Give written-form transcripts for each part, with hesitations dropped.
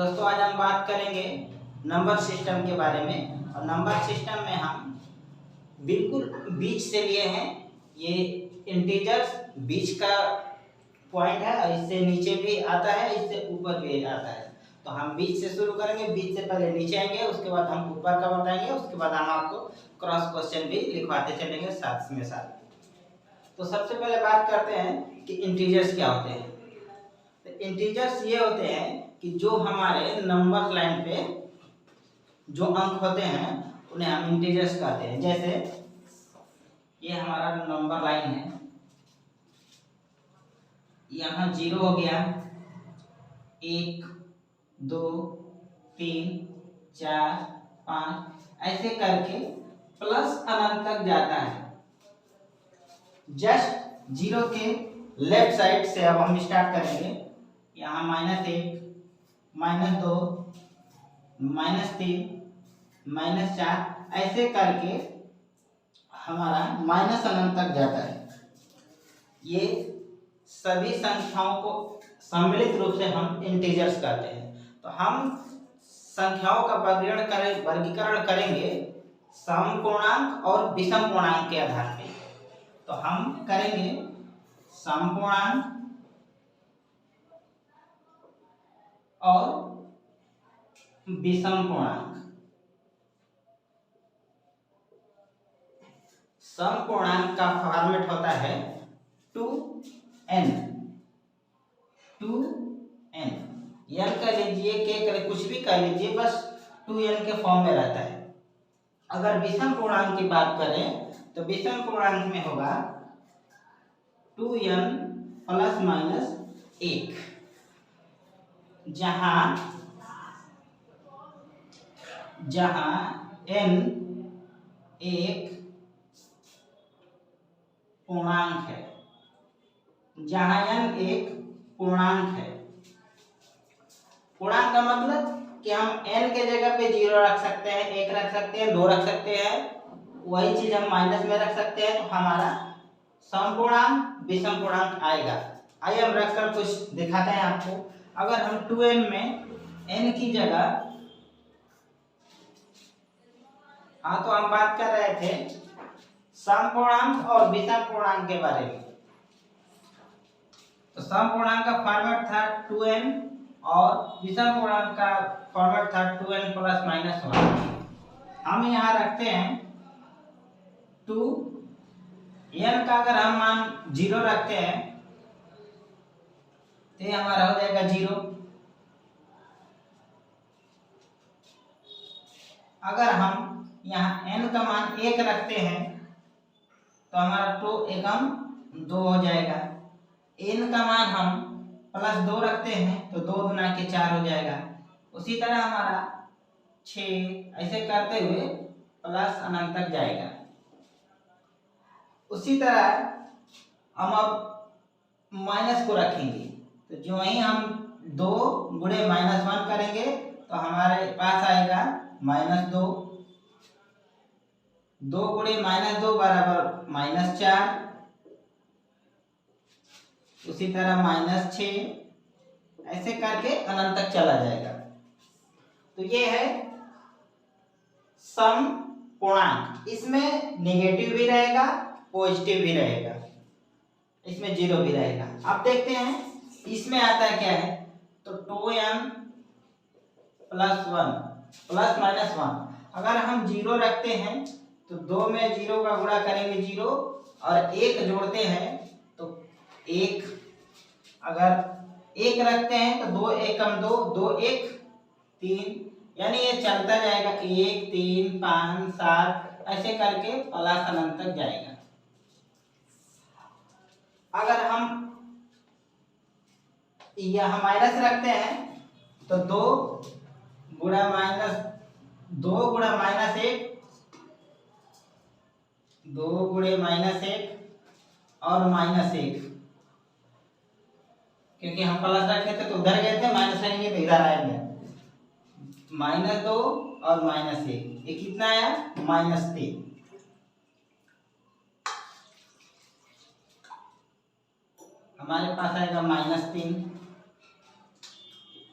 दोस्तों आज हम बात करेंगे नंबर सिस्टम के बारे में। और नंबर सिस्टम में हम बिल्कुल बीच से लिए हैं। ये इंटीजर्स बीच का पॉइंट है और इससे नीचे भी आता है, इससे ऊपर भी आता है। तो हम बीच से शुरू करेंगे, बीच से पहले नीचे आएंगे, उसके बाद हम ऊपर का बताएंगे, उसके बाद हम आपको क्रॉस क्वेश्चन भी लिखवाते चलेंगे साथ में साथ। तो सबसे पहले बात करते हैं कि इंटीजर्स क्या होते हैं। तो इंटीजर्स ये होते हैं कि जो हमारे नंबर लाइन पे जो अंक होते हैं उन्हें हम इंटीजर्स कहते हैं। जैसे ये हमारा नंबर लाइन है, यहाँ 0 हो गया, 1 2 3 4 5 ऐसे करके प्लस अनंत तक जाता है। जस्ट 0 के लेफ्ट साइड से अब हम स्टार्ट करेंगे। यहाँ -1 -2 -3 -4 ऐसे करके हमारा माइनस अनंत तक जाता है। ये सभी संख्याओं को सम्मिलित रूप से हम इंटीजर्स कहते हैं। तो हम संख्याओं का वर्गीकरण करेंगे समपूर्णांक और विषम पूर्णांक के आधार पे। तो हम करेंगे समपूर्णांक और विषम पूर्णांक। समपूर्णांक का फॉर्मेट होता है 2n n कह लीजिए, k कर कुछ भी कह लीजिए, बस 2n के फॉर्म में रहता है। अगर विषम पूर्णांक की बात करें तो विषम पूर्णांक में होगा 2n प्लस माइनस 1, जहां n एक पूर्णांक है, पूर्णांक का मतलब कि हम n के जगह पे 0 रख सकते हैं, 1 रख सकते हैं, 2 रख सकते हैं, वही चीज हम माइनस में रख सकते हैं। तो हमारा समपूर्णांक विषम पूर्णांक आएगा। आइए हम रखकर कुछ दिखाते हैं आपको। अगर हम 2n में n की जगह, तो हम बात कर रहे थे समपूर्णांक और विषम पूर्णांक के बारे में। तो समपूर्णांक का फॉर्मेट था 2n और विषम पूर्णांक का फॉर्मेट था 2n प्लस माइनस 1। हम यहाँ रखते हैं 2, n का अगर हम मान 0 रखते हैं तो ये हमारा हो जाएगा 0। अगर हम यहाँ n का मान 1 रखते हैं तो हमारा 2 एकम 2 हो जाएगा। n का मान हम प्लस 2 रखते हैं तो 2 गुना के 4 हो जाएगा। उसी तरह हमारा 6 ऐसे करते हुए प्लस अनंत तक जाएगा। उसी तरह हम अब माइनस को रखेंगे, तो जो ही हम 2 गुणे -1 करेंगे तो हमारे पास आएगा -2, 2 गुणे -2 बराबर -4, उसी तरह -6 ऐसे करके अनंत तक चला जाएगा। तो ये है सम पूर्णांक। इसमें नेगेटिव भी रहेगा, पॉजिटिव भी रहेगा, इसमें 0 भी रहेगा। अब देखते हैं इसमें आता है क्या है। तो 2n प्लस 1 प्लस माइनस 1, अगर हम 0 रखते हैं तो 2 में 0 का गुणा करेंगे 0 और 1 जोड़ते हैं तो 1, अगर 1 रखते हैं तो 2 एकम 2, 2 1 3, यानी ये चलता जाएगा 1 3 5 7 ऐसे करके प्लस अनंत तक जाएगा। अगर हम यह माइनस रखते हैं तो 2 गुणा -1, 2 गुणे -1 और -1, क्योंकि हम प्लस रखे थे तो उधर गए थे, माइनस रहेंगे तो इधर आएंगे। -2 और -1, ये कितना आया -3। हमारे पास आएगा -3,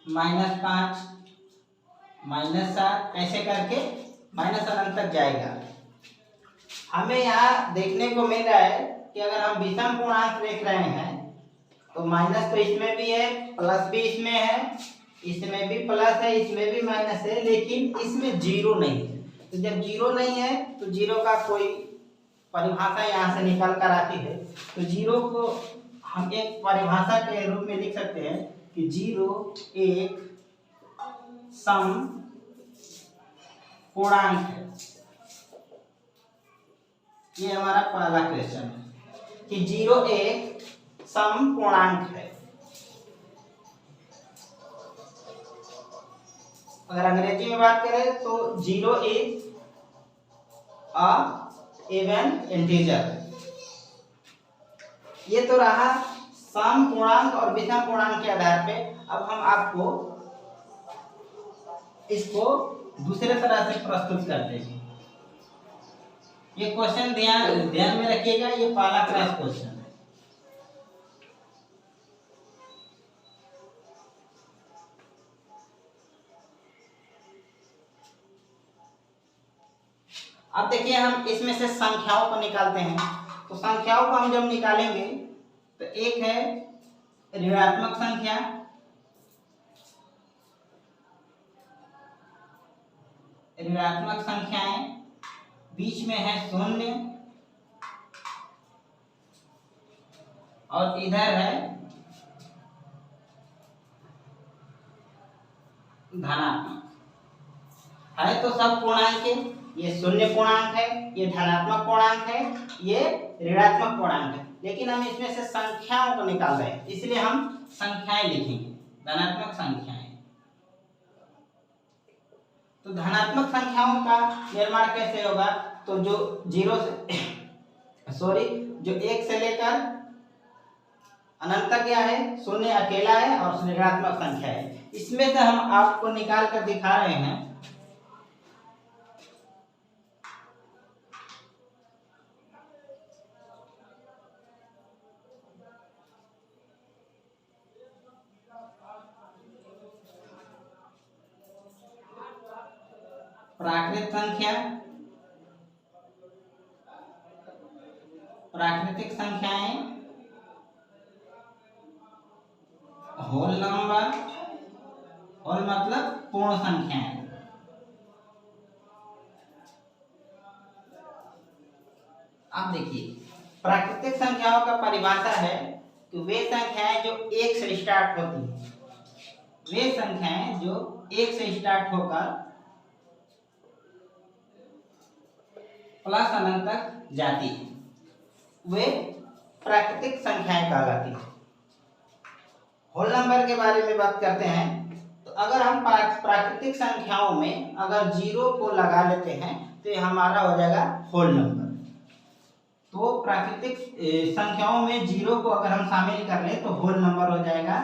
-5 -7 ऐसे करके माइनस अनंत तक जाएगा। हमें यहाँ देखने को मिल रहा है कि अगर हम विषम पूर्णांक देख रहे हैं तो माइनस तो इसमें भी है, प्लस भी इसमें है, इसमें भी प्लस है, इसमें भी माइनस है, लेकिन इसमें जीरो नहीं है। तो जब जीरो नहीं है तो जीरो का कोई परिभाषा यहाँ से निकल कर आती है। तो जीरो को हम एक परिभाषा के रूप में लिख सकते हैं कि जीरो एक सम पूर्णांक है। ये हमारा पहला क्वेश्चन है कि जीरो एक सम पूर्णांक है। अगर अंग्रेजी में बात करें तो zero is a even integer. ये तो रहा सम पूर्णांक और विषम पूर्णांक के आधार पे। अब हम आपको इसको दूसरे तरह से प्रस्तुत करते हैं। ये क्वेश्चन ध्यान में रखिएगा, ये पहला क्लास क्वेश्चन है। अब देखिए हम इसमें से संख्याओं को निकालते हैं। तो संख्याओं को हम जब निकालेंगे तो एक है ऋणात्मक संख्या, ऋणात्मक संख्याएं, बीच में है शून्य और इधर है धनात्मक। है तो सब पूर्णांक है, ये शून्य पूर्णांक है, ये धनात्मक पूर्णांक है, ये ऋणात्मक पूर्णांक है, लेकिन हम इसमें से संख्याओं को निकाल रहे हैं, इसलिए हम संख्याएं लिखेंगे, धनात्मक संख्याएं। तो धनात्मक संख्याओं का निर्माण कैसे होगा? तो जो जो एक से लेकर अनंत तक क्या है, शून्य अकेला है और ऋणात्मक संख्या है। इसमें से हम आपको निकाल कर दिखा रहे हैं। प्राकृत संख्या, प्राकृतिक संख्याएं, होल नंबर, होल मतलब पूर्ण संख्याएं। अब देखिए प्राकृतिक संख्याओं का परिभाषा है कि वे संख्याएं जो एक से स्टार्ट होती हैं, वे संख्याएं जो एक से स्टार्ट होकर प्लस अनंत तक जाती है, वे प्राकृतिक संख्याएं कहलाती हैं। होल नंबर के बारे में बात करते हैं तो अगर हम प्राकृतिक संख्याओं में अगर जीरो को लगा लेते हैं तो ये हमारा हो जाएगा होल नंबर। तो प्राकृतिक संख्याओं में जीरो को अगर हम शामिल कर लें तो होल नंबर हो जाएगा।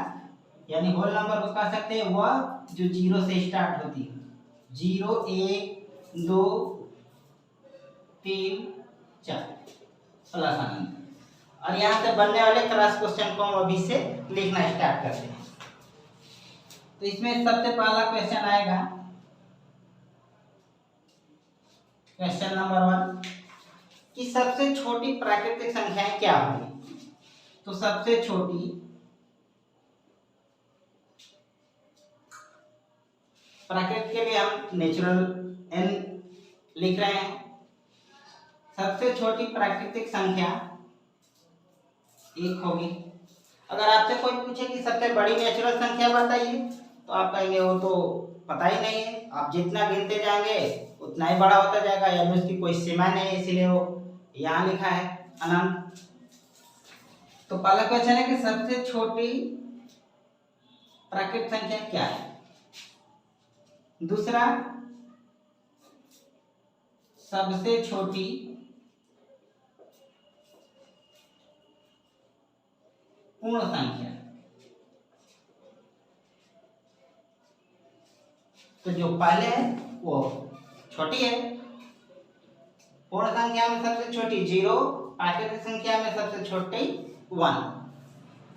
यानी होल नंबर को कह सकते हैं वह जो जीरो से स्टार्ट होती है, 0 1 2 3 4 प्लस अनंत। और यहाँ से बनने वाले क्रॉस क्वेश्चन को हम अभी से लिखना स्टार्ट करते हैं। तो इसमें सबसे पहला क्वेश्चन आएगा, क्वेश्चन नंबर 1 कि सबसे छोटी प्राकृतिक संख्याएं क्या होगी। तो सबसे छोटी प्राकृतिक के लिए हम नेचुरल n लिख रहे हैं। सबसे छोटी प्राकृतिक संख्या 1 होगी। अगर आपसे कोई पूछे कि सबसे बड़ी नेचुरल संख्या बताइए तो आप कहेंगे वो तो पता ही नहीं है, आप जितना गिनते जाएंगे उतना ही बड़ा होता जाएगा, यानी उसकी कोई सीमा नहीं है, इसीलिए वो यहाँ लिखा है अनंत। तो पहला क्वेश्चन है कि सबसे छोटी प्राकृतिक संख्या क्या है। दूसरा, सबसे छोटी पूर्ण संख्या। तो जो पहले है वो छोटी है, पूर्ण संख्या में सबसे छोटी 0, प्राकृतिक संख्या में सबसे छोटी 1।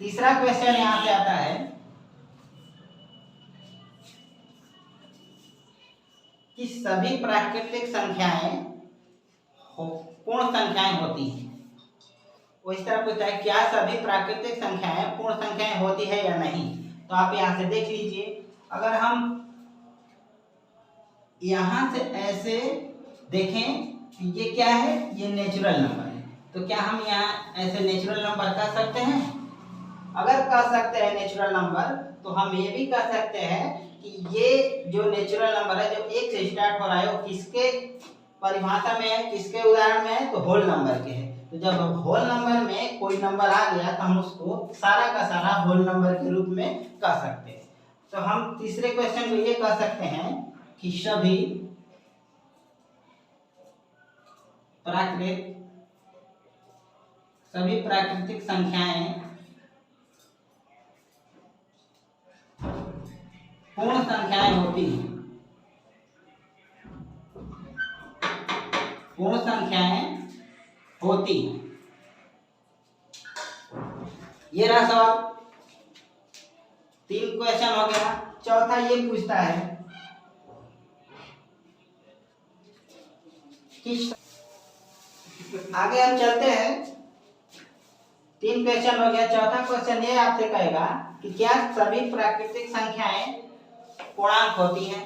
तीसरा क्वेश्चन यहां से आता है कि सभी प्राकृतिक संख्याएं पूर्ण संख्याएं होती हैं। वो इस तरह पूछता है क्या सभी प्राकृतिक संख्याएं पूर्ण संख्याएं होती है या नहीं। तो आप यहाँ से देख लीजिए, अगर हम यहाँ से ऐसे देखें कि ये क्या है, ये नेचुरल नंबर है, तो क्या हम यहाँ ऐसे नेचुरल नंबर कह सकते हैं? अगर कह सकते हैं नेचुरल नंबर, तो हम ये भी कह सकते हैं कि ये जो नेचुरल नंबर है जो एक से स्टार्ट हो रहा है वो किसके परिभाषा में है, किसके उदाहरण में है, तो होल नंबर के है। तो जब होल नंबर में कोई नंबर आ गया तो हम उसको सारा का सारा होल नंबर के रूप में कह सकते हैं। तो हम तीसरे क्वेश्चन को ये कह सकते हैं कि सभी प्राकृतिक संख्याएं पूर्ण संख्याएं होती हैं। पूर्ण संख्याएं होती हैं। ये रहा सवाल। 3 क्वेश्चन हो गया। चौथा ये पूछता है कि आगे हम चलते हैं। 3 क्वेश्चन हो गया। चौथा क्वेश्चन ये आपसे कहेगा कि क्या सभी प्राकृतिक संख्याएं पूर्णांक होती हैं।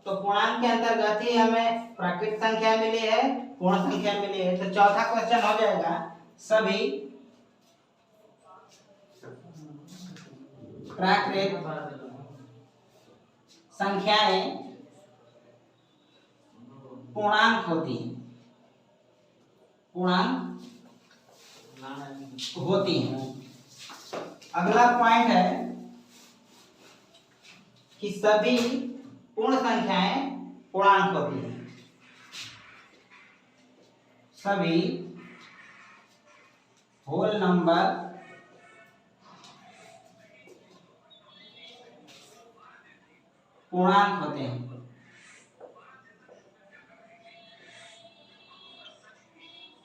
तो पूर्णांक के अंतर्गत ही हमें प्राकृतिक संख्या मिली है, पूर्ण संख्या मिली है। तो चौथा क्वेश्चन हो जाएगा सभी प्राकृतिक संख्याएं पूर्णांक होती हैं। पूर्णांक होती हैं। अगला पॉइंट है कि सभी पूर्ण संख्याएं पूर्णांक होती हैं। सभी होल नंबर पूर्णांक होते हैं।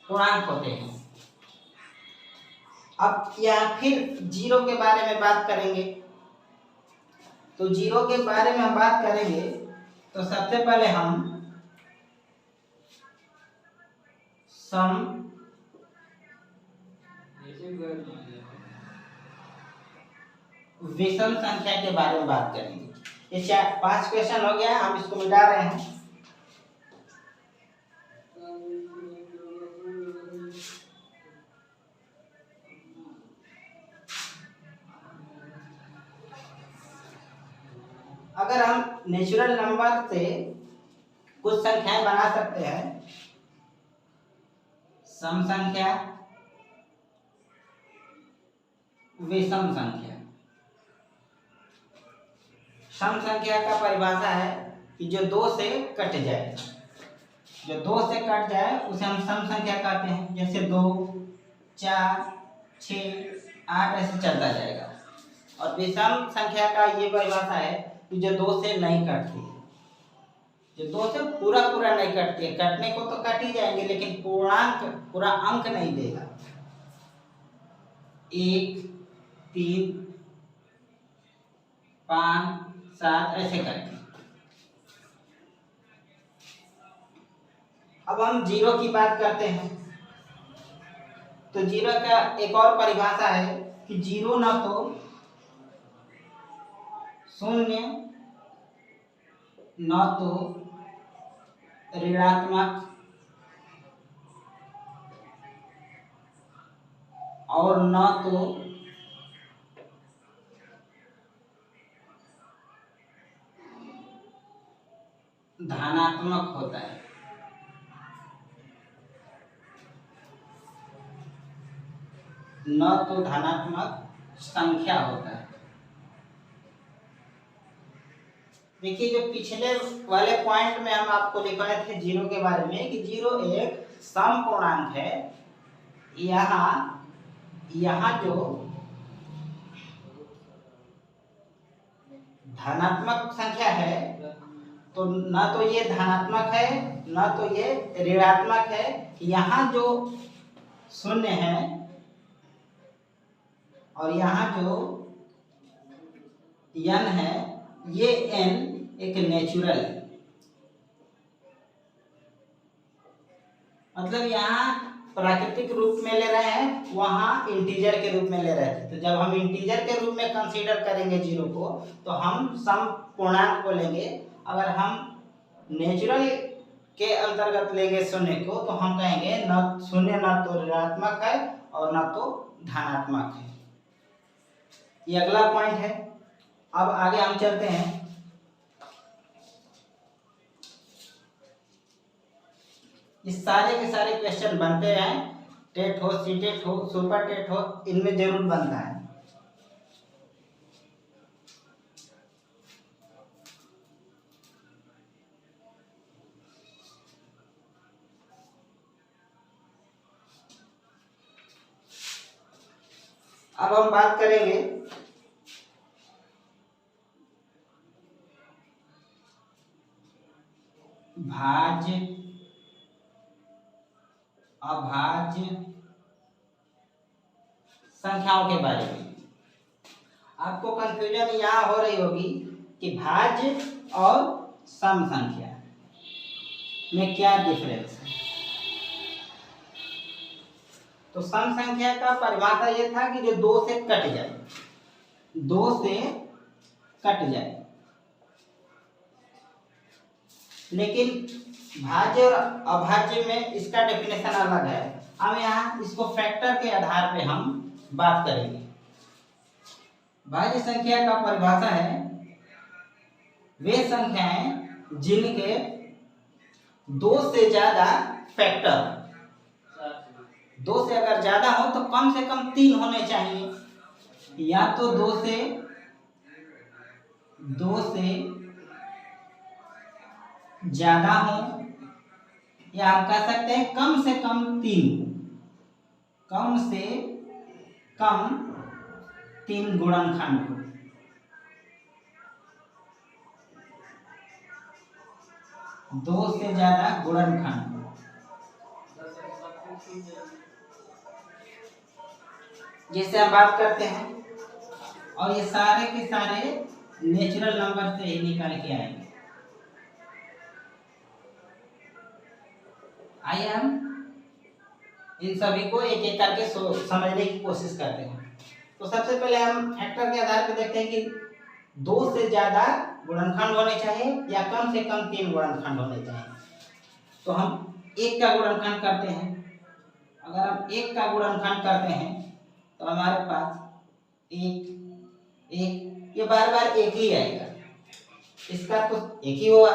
पूर्णांक होते हैं। अब या फिर जीरो के बारे में बात करेंगे। तो जीरो के बारे में हम बात करेंगे तो सबसे पहले हम सम विषम संख्या के बारे में बात करेंगे। ये 5 क्वेश्चन हो गया, हम इसको मिटा रहे हैं। अगर हम नेचुरल नंबर से कुछ संख्याएं बना सकते हैं, सम संख्या, विषम संख्या। सम संख्या का परिभाषा है कि जो 2 से कट जाए, जो 2 से कट जाए उसे हम सम संख्या कहते हैं। जैसे 2, 4, 6, 8 ऐसे चलता जाएगा। और विषम संख्या का ये परिभाषा है कि जो 2 से नहीं कटती, जो 2 से पूरा नहीं कटती है। कटने को तो कट ही जाएंगे लेकिन पूर्णांक, पूरा अंक नहीं देगा। 1, 3, 5, 7 ऐसे करके। अब हम जीरो की बात करते हैं। तो जीरो का एक और परिभाषा है कि जीरो न तो शून्य, न तो ऋणात्मक और न तो धनात्मक होता है। न तो धनात्मक संख्या होता है। देखिए जो पिछले वाले पॉइंट में हम आपको लिखाए थे जीरो के बारे में कि जीरो एक सम पूर्णांक है। यहाँ जो धनात्मक संख्या है तो न तो ये धनात्मक है न तो ये ऋणात्मक है। यहाँ जो शून्य है और यहाँ जो n है, ये n एक नेचुरल है। मतलब यहाँ प्राकृतिक रूप में ले रहे हैं, वहाँ इंटीजर के रूप में ले रहे थे। तो जब हम इंटीजर के रूप में कंसीडर करेंगे जीरो को, तो हम सम पूर्णांक को लेंगे। अगर हम नेचुरल के अंतर्गत लेंगे शून्य को, तो हम कहेंगे न शून्य न तो ऋणात्मक है और न तो धनात्मक है। ये अगला पॉइंट है। अब आगे हम चलते हैं। इस सारे के सारे क्वेश्चन बनते हैं, टेट हो, सी टेट हो, सुपर टेट हो, इनमें जरूर बनता है। अब हम बात करेंगे भाज्य अभाज्य संख्याओं के बारे में। आपको कंफ्यूजन यहाँ हो रही होगी कि भाज्य और सम संख्या में क्या डिफरेंस है। तो सम संख्या का परिभाषा ये था कि जो दो से कट जाए, दो से कट जाए। लेकिन भाज्य और अभाज्य में इसका डेफिनेशन अलग है। हम यहाँ इसको फैक्टर के आधार पे हम बात करेंगे। भाज्य संख्या का परिभाषा है वे संख्याएं जिनके दो से ज्यादा फैक्टर, दो से अगर ज्यादा हो तो कम से कम 3 होने चाहिए, या तो दो से ज्यादा हो, या हम कह सकते हैं कम से कम 3, कम से कम 3 गुणनखंड हो। दो से ज्यादा गुणनखंड। जिससे हम बात करते हैं, और ये सारे के सारे नेचुरल नंबर से ही निकाल के आएंगे। आइए हम इन सभी को एक एक करके समझने की कोशिश करते हैं। तो सबसे पहले हम फैक्टर के आधार पर देखते हैं कि 2 से ज्यादा गुणनखंड होने चाहिए या कम से कम 3 गुणनखंड होने चाहिए। तो हम 1 का गुणनखंड करते हैं। अगर हम 1 का गुणनखंड करते हैं तो हमारे पास 1 1, ये बार बार 1 ही आएगा, इसका तो 1 ही होगा।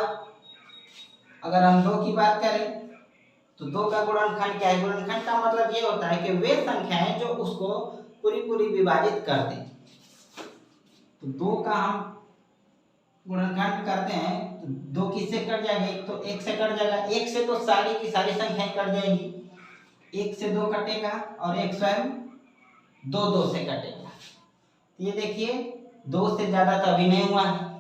अगर हम 2 की बात करें तो 2 का गुणनखंड क्या है? गुणनखंड का मतलब ये होता है कि वे संख्याएं जो उसको पूरी विभाजित कर दें। तो 2 का हम गुणनखंड करते हैं तो 2 किससे कट जाएगा? एक तो 1 से कट जाएगा। 1 से तो सारी की सारी संख्याएं कट जाएंगी। 1 से 2 कटेगा और 1 स्वयं 2 से कटेगा। ये देखिए 2 से ज्यादा तो अभी नहीं हुआ है।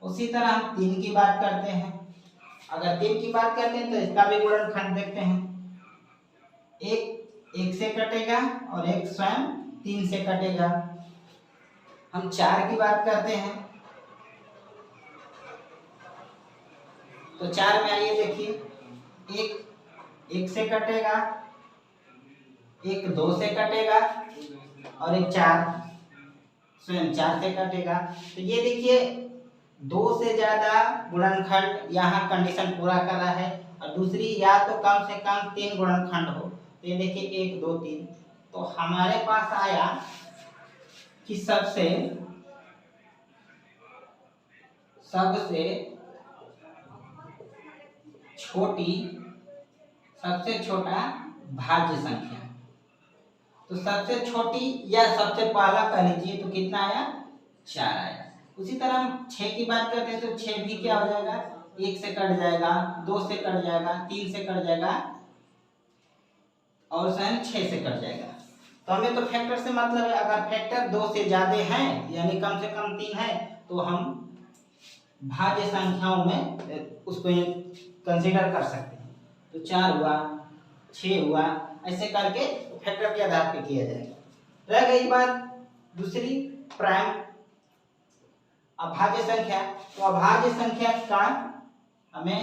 उसी तरह हम 3 की बात करते हैं। अगर 3 की बात करते हैं तो इसका भी गुणनखंड देखते हैं। 1 से कटेगा और 1 स्वयं 3 से कटेगा। हम 4 की बात करते हैं तो 4 में आइए देखिए 1 से कटेगा, 1 2 से कटेगा और 1 4 स्वयं 4 से कटेगा। तो ये देखिए 2 से ज्यादा गुणनखंड यहाँ कंडीशन पूरा कर रहा है, और दूसरी या तो कम से कम 3 गुणनखंड हो। तो ये देखिए 1 2 3। तो हमारे पास आया कि सबसे सबसे छोटा भाज्य संख्या। तो सबसे छोटी या सबसे पहला कह लीजिए तो कितना आया? 4 आया। उसी तरह हम 6 की बात करते हैं तो 6 भी क्या हो जाएगा? 1 से कट जाएगा, 2 से कट जाएगा, 3 से कट जाएगा और स्वयं 6 से कट जाएगा। तो हमें तो फैक्टर से मतलब है। अगर फैक्टर 2 से ज्यादा है यानी कम से कम 3 है तो हम भाज्य संख्याओं में उसको कंसीडर कर सकते हैं। तो 4 हुआ, 6 हुआ, ऐसे करके फैक्टर के आधार पे किया जाएगा। रह गई बात दूसरी, प्राइम अभाज्य संख्या। तो अभाज्य संख्या का हमें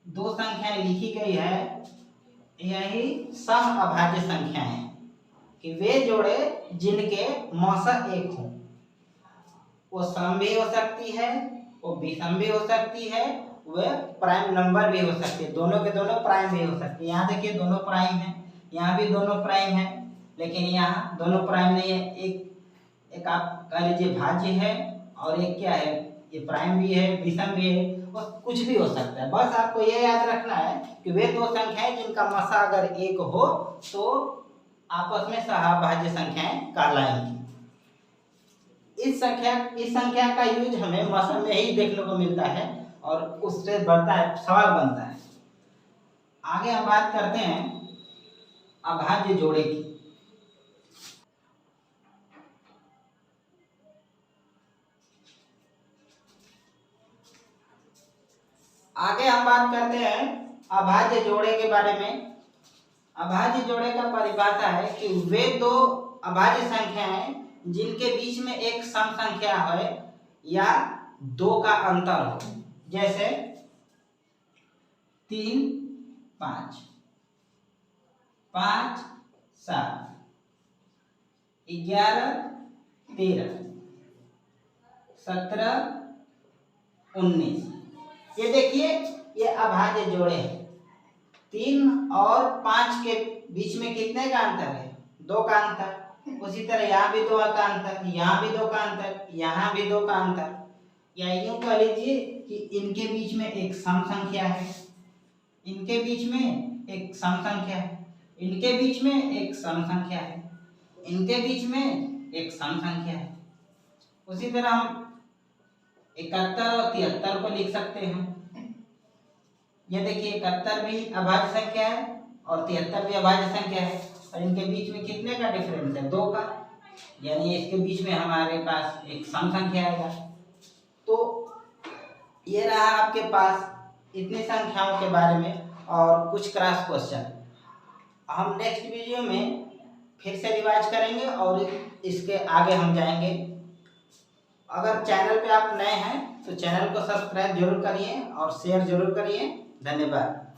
दो संख्याएं लिखी गई है, यही सम अभाज्य संख्या है कि वे जोड़े जिनके मौसा एक हो। वो सम भी हो सकती है, वो विषम भी हो सकती है, वह प्राइम नंबर भी हो सकती है, दोनों के दोनों प्राइम भी हो सकती है। यहाँ देखिए दोनों प्राइम है, यहाँ भी दोनों प्राइम है, लेकिन यहाँ दोनों प्राइम नहीं है। एक आप कह लीजिए भाज्य है और एक क्या है, ये प्राइम भी है विषम भी है, और कुछ भी हो सकता है। बस आपको ये याद रखना है कि वे दो संख्याएं जिनका मसा अगर एक हो तो आपस में सहाभाज्य संख्याएं कहलाएंगी। इस संख्या का यूज हमें मसा में ही देखने को मिलता है और उससे बढ़ता है, सवाल बनता है। आगे हम बात करते हैं अभाज्य जोड़े की। आगे हम बात करते हैं अभाज्य जोड़े के बारे में। अभाज्य जोड़े का परिभाषा है कि वे दो अभाज्य संख्याएं जिनके बीच में एक सम संख्या है या दो का अंतर हो, जैसे 3 5, 5 7, 11 13, 17 19। ये देखिए ये अभाज्य जोड़े हैं। 3 और 5 के बीच में कितने का अंतर है? 2 का अंतर। उसी तरह यहाँ भी 2 का अंतर, यहाँ भी 2 का अंतर, यहाँ भी 2 का अंतर। या यूं कह लीजिए कि इनके बीच में एक सम संख्या है, इनके बीच में एक सम संख्या है, इनके बीच में एक सम संख्या है, इनके बीच में एक सम संख्या है। उसी तरह हम 71 और 73 को लिख सकते हैं। ये देखिए 71 भी अभाज्य संख्या है और 73 भी अभाज्य संख्या है, और इनके बीच में कितने का डिफरेंस है? 2 का, यानी इसके बीच में हमारे पास एक सम संख्या आएगा। तो ये रहा आपके पास इतनी संख्याओं के बारे में और कुछ क्रॉस क्वेश्चन। हम नेक्स्ट वीडियो में फिर से रिवाइज करेंगे और इसके आगे हम जाएंगे। अगर चैनल पे आप नए हैं तो चैनल को सब्सक्राइब जरूर करिए और शेयर जरूर करिए। धन्यवाद।